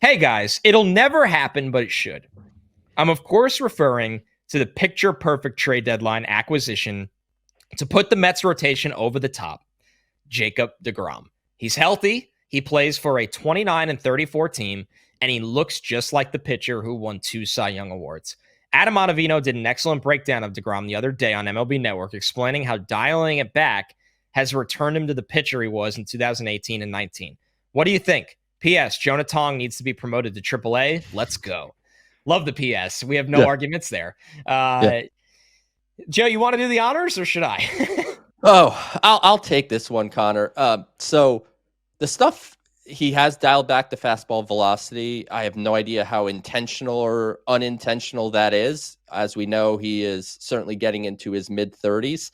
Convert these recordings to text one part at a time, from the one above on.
Hey guys, it'll never happen, but it should. I'm of course referring to the picture perfect trade deadline acquisition to put the Mets rotation over the top. Jacob deGrom. He's healthy. He plays for a 29-34 team, and he looks just like the pitcher who won 2 Cy Young Awards. Adam Ottavino did an excellent breakdown of deGrom the other day on MLB Network, explaining how dialing it back has returned him to the pitcher he was in 2018 and 19. What do you think? P.S. Jonah Tong needs to be promoted to AAA. Let's go. Love the P.S. We have no arguments there. Joe, you want to do the honors or should I? I'll take this one, Connor. So the stuff he has dialed back the fastball velocity. I have no idea how intentional or unintentional that is. As we know, he is certainly getting into his mid-30s.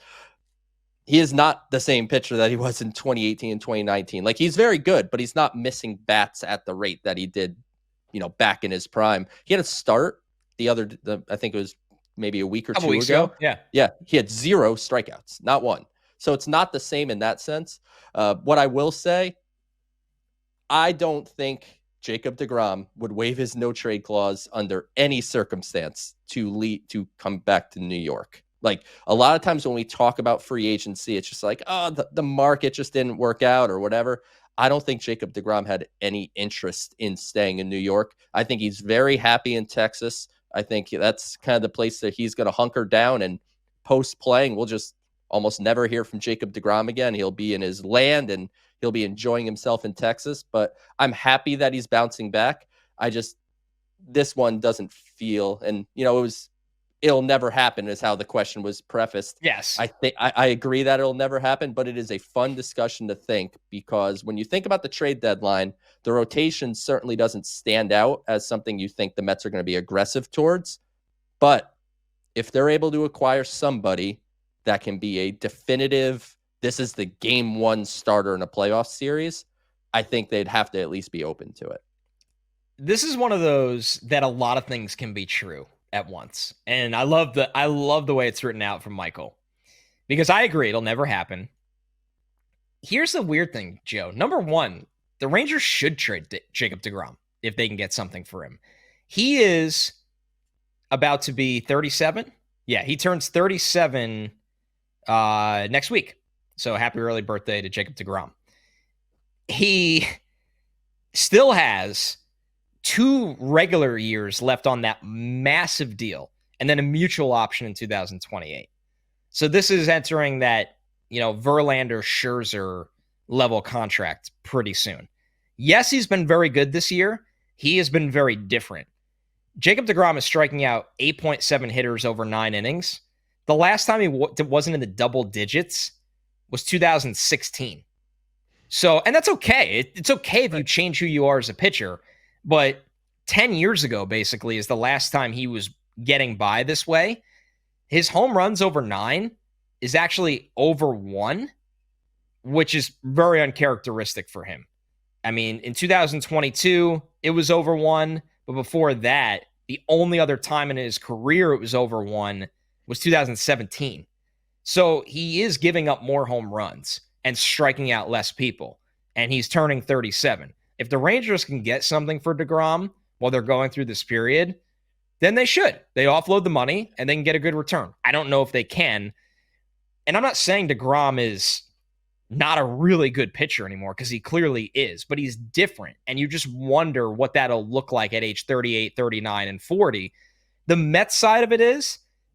He is not the same pitcher that he was in 2018 and 2019. Like, he's very good, but he's not missing bats at the rate that he did, back in his prime. He had a start I think it was maybe a week or two ago. Yeah. He had 0 strikeouts, not one. So it's not the same in that sense. What I will say, I don't think Jacob deGrom would waive his no trade clause under any circumstance to come back to New York. Like, a lot of times when we talk about free agency, it's just like, the market just didn't work out or whatever. I don't think Jacob deGrom had any interest in staying in New York. I think he's very happy in Texas. I think that's kind of the place that he's going to hunker down, and post-playing, we'll just almost never hear from Jacob deGrom again. He'll be in his land, and he'll be enjoying himself in Texas. But I'm happy that he's bouncing back. This one doesn't feel, and, it'll never happen is how the question was prefaced. Yes. I agree that it'll never happen, but it is a fun discussion to think, because when you think about the trade deadline, the rotation certainly doesn't stand out as something you think the Mets are going to be aggressive towards. But if they're able to acquire somebody that can be a definitive, this is the game one starter in a playoff series, I think they'd have to at least be open to it. This is one of those that a lot of things can be true at once. And I love the way it's written out from Michael, because I agree it'll never happen. Here's the weird thing, Joe. Number one, the Rangers should trade Jacob deGrom if they can get something for him. He is about to be 37. Yeah, he turns 37 next week. So happy early birthday to Jacob deGrom. He still has 2 regular years left on that massive deal, and then a mutual option in 2028. So this is entering that, Verlander, Scherzer level contract pretty soon. Yes, he's been very good this year. He has been very different. Jacob deGrom is striking out 8.7 hitters over 9 innings. The last time he wasn't in the double digits was 2016. So, and that's okay. It's okay if you change who you are as a pitcher. But 10 years ago, basically, is the last time he was getting by this way. His home runs over 9 is actually over 1, which is very uncharacteristic for him. I mean, in 2022, it was over 1. But before that, the only other time in his career it was over 1 was 2017. So he is giving up more home runs and striking out less people. And he's turning 37. If the Rangers can get something for deGrom while they're going through this period, then they should. They offload the money and they can get a good return. I don't know if they can. And I'm not saying deGrom is not a really good pitcher anymore, because he clearly is, but he's different. And you just wonder what that'll look like at age 38, 39, and 40. The Mets side of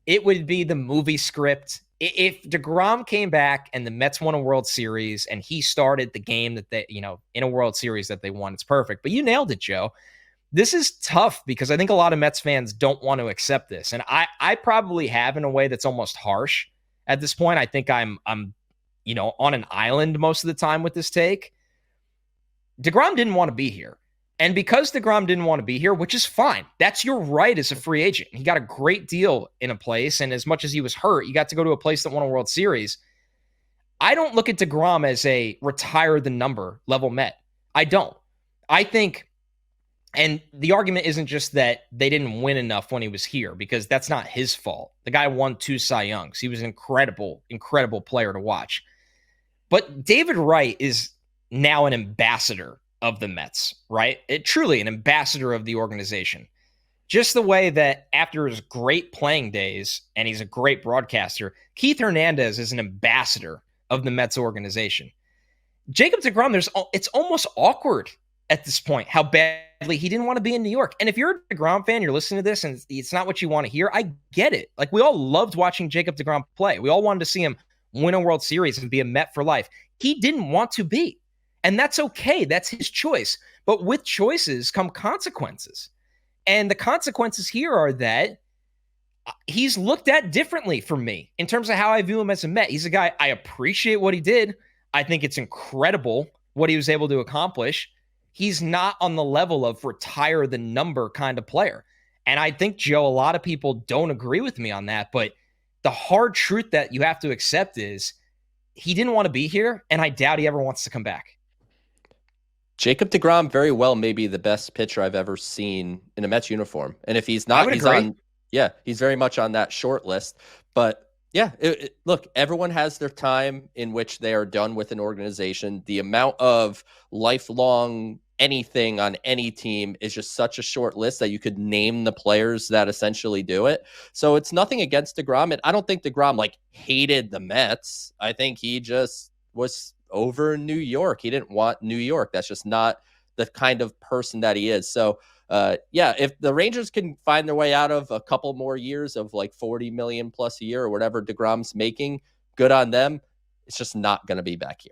it would be the movie script. If deGrom came back and the Mets won a World Series and he started the game that they, in a World Series that they won, it's perfect. But you nailed it, Joe. This is tough because I think a lot of Mets fans don't want to accept this. And I probably have, in a way that's almost harsh at this point. I think I'm on an island most of the time with this take. deGrom didn't want to be here. And because deGrom didn't want to be here, which is fine, that's your right as a free agent. He got a great deal in a place, and as much as he was hurt, you got to go to a place that won a World Series. I don't look at deGrom as a retire the number level Met. I don't. I think, and the argument isn't just that they didn't win enough when he was here, because that's not his fault. The guy won 2 Cy Youngs. He was an incredible, incredible player to watch. But David Wright is now an ambassador of the Mets, right? Truly an ambassador of the organization. Just the way that after his great playing days, and he's a great broadcaster, Keith Hernandez is an ambassador of the Mets organization. Jacob deGrom, it's almost awkward at this point how badly he didn't want to be in New York. And if you're a deGrom fan, you're listening to this and it's not what you want to hear, I get it. Like, we all loved watching Jacob deGrom play. We all wanted to see him win a World Series and be a Met for life. He didn't want to be. And that's okay. That's his choice. But with choices come consequences. And the consequences here are that he's looked at differently for me in terms of how I view him as a Met. He's a guy, I appreciate what he did. I think it's incredible what he was able to accomplish. He's not on the level of retire the number kind of player. And I think, Joe, a lot of people don't agree with me on that. But the hard truth that you have to accept is he didn't want to be here, and I doubt he ever wants to come back. Jacob deGrom very well may be the best pitcher I've ever seen in a Mets uniform. And if he's not, he's on, he's very much on that short list. But yeah, look, everyone has their time in which they are done with an organization. The amount of lifelong anything on any team is just such a short list that you could name the players that essentially do it. So it's nothing against deGrom. And I don't think deGrom like hated the Mets. I think he just was over New York. He didn't want New York. That's just not the kind of person that he is. So if the Rangers can find their way out of a couple more years of like 40 million plus a year or whatever deGrom's making, good on them. It's just not going to be back here.